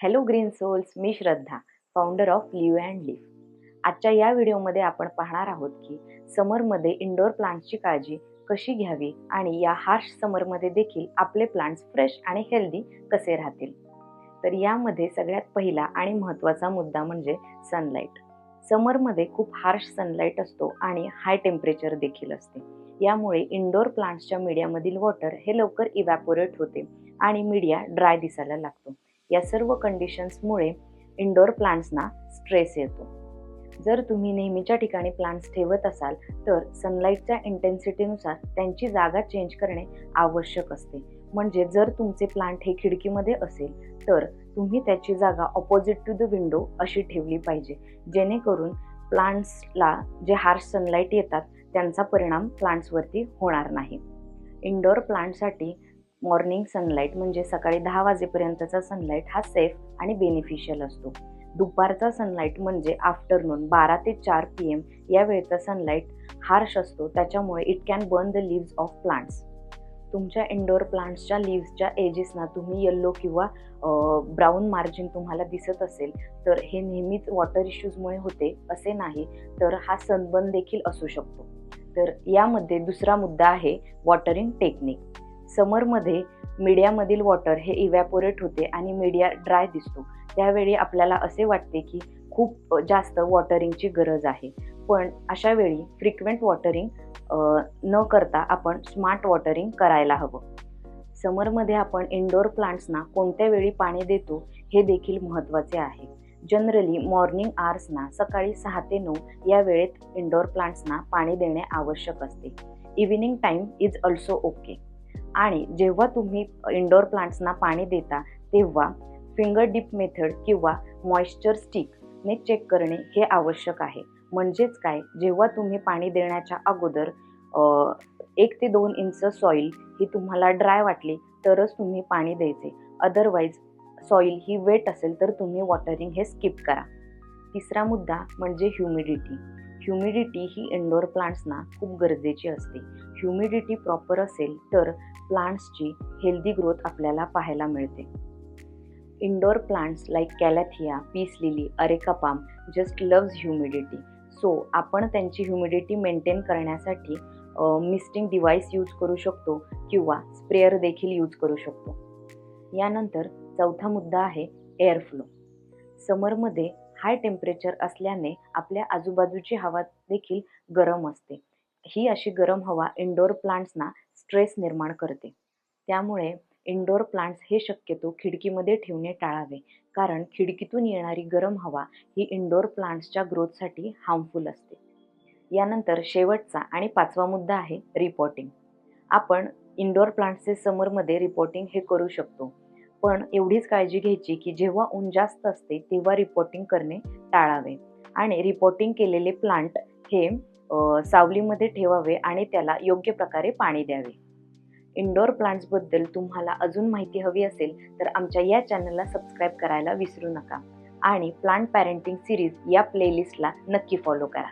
Hello green souls, मी Shraddha, founder of live and live. आजच्या या व्हिडिओमध्ये आपण पाहणार आहोत की समरमध्ये इंडोर प्लांट्सची काळजी कशी घ्यावी आणि या हार्श समरमध्ये देखील आपले प्लांट्स फ्रेश आणि हेल्दी कसे राहतील. तर यामध्ये सगळ्यात पहिला आणि महत्त्वाचा मुद्दा म्हणजे सनलाईट. समरमध्ये खूप हार्श सनलाईट असतो आणि हाय टेम्परेचर देखील असते. यामुळे इंडोर प्लांट्सच्या मीडियामधील वॉटर हे लवकर इव्हॅपोरेट होते आणि मीडिया ड्राय दिसायला लागतो. या सर्व कंडिशन्समुळे इंडोर प्लांट्सना स्ट्रेस येतो. जर तुम्ही नेहमीच्या ठिकाणी प्लांट्स ठेवत असाल तर सनलाईटच्या इंटेन्सिटीनुसार त्यांची जागा चेंज करणे आवश्यक असते. म्हणजे जर तुमचे प्लांट हे खिडकीमध्ये असेल तर तुम्ही त्याची जागा ऑपोजिट टू द विंडो अशी ठेवली पाहिजे, जेणेकरून प्लांट्सला जे हार्श सनलाईट येतात त्यांचा परिणाम प्लांट्सवरती होणार नाही. इंडोर प्लांटसाठी मॉर्निंग सनलाईट म्हणजे सकाळी 10 वाजेपर्यंतचा सनलाईट हा सेफ आणि बेनिफिशियल असतो. दुपारचा सनलाईट म्हणजे आफ्टरनून 12 ते 4 PM या वेळेचा सनलाईट हार्श असतो, त्याच्यामुळे it can burn the leaves of plants. तुमच्या इंडोर प्लांट्सच्या लिव्सच्या एजेसना तुम्ही येल्लो किंवा ब्राऊन मार्जिन तुम्हाला दिसत असेल तर हे नेहमीच वॉटर इश्यूजमुळे होते असे नाही, तर हा सनबर्न देखील असू शकतो. तर यामध्ये दुसरा मुद्दा आहे वॉटरिंग टेक्निक. समरमध्ये मीडियामधील वॉटर हे इव्हॅपोरेट होते आणि मीडिया ड्राय दिसतो. त्यावेळी आपल्याला असे वाटते की खूप जास्त वॉटरिंगची गरज आहे, पण अशा वेळी फ्रिक्वेंट वॉटरिंग न करता आपण स्मार्ट वॉटरिंग करायला हवं. समरमध्ये आपण इंडोर प्लांट्सना कोणत्या वेळी पाणी देतो हे देखील महत्त्वाचे आहे. जनरली मॉर्निंग आवर्सना सकाळी 6 ते 9 या वेळेत इंडोर प्लांट्सना पाणी देणे आवश्यक असते. Evening time is also okay. आणि जेव्हा तुम्ही इंडोर प्लांट्सना पाणी देता तेव्हा फिंगर डिप मेथड किंवा मॉइश्चर स्टिकने चेक करणे हे आवश्यक आहे. म्हणजेच काय, जेव्हा तुम्ही पाणी देण्याच्या अगोदर 1 ते 2 इंच सॉईल ही तुम्हाला ड्राय वाटली तरच तुम्ही पाणी द्यायचे. अदरवाईज सॉईल ही वेट असेल तर तुम्ही वॉटरिंग हे स्किप करा. तिसरा मुद्दा म्हणजे ह्युमिडिटी. ह्युमिडिटी ही इंडोर प्लांट्सना खूप गरजेची असते. ह्युमिडिटी प्रॉपर असेल तर प्लांट्सची हेल्दी ग्रोथ आपल्याला पाहायला मिळते. Indoor plants like calathea, peace lily, areca palm just loves humidity. So आपण त्यांची ह्युमिडिटी मेंटेन करण्यासाठी मिस्टिंग डिव्हाइस यूज करू शकतो किंवा स्प्रेअर देखील यूज करू शकतो. यानंतर चौथा मुद्दा आहे एअर फ्लो. समरमध्ये हाय टेम्परेचर असल्याने आपल्या आजूबाजूची हवा देखील गरम असते. ही अशी गरम हवा इंडोर प्लांट्सना स्ट्रेस निर्माण करते. त्यामुळे इंडोर प्लांट्स हे शक्यतो खिडकीमध्ये ठेवणे टाळावे, कारण खिडकीतून येणारी गरम हवा ही इंडोर प्लांट्सच्या ग्रोथसाठी हार्मफुल असते. यानंतर शेवटचा आणि 5वा मुद्दा आहे रिपोर्टिंग. आपण इंडोर प्लांट्सचे समरमध्ये रिपोर्टिंग हे करू शकतो, पण एवढीच काळजी घ्यायची की जेव्हा ऊन जास्त असते तेव्हा रिपोर्टिंग करणे टाळावे आणि रिपोर्टिंग केलेले प्लांट हे सावलीमध्ये ठेवावे आणि त्याला योग्य प्रकारे पाणी द्यावे. इंडोर प्लांट्सबद्दल तुम्हाला अजून माहिती हवी असेल तर आमच्या या चॅनलला सबस्क्राईब करायला विसरू नका आणि प्लांट पॅरेंटिंग सिरीज या प्लेलिस्टला नक्की फॉलो करा.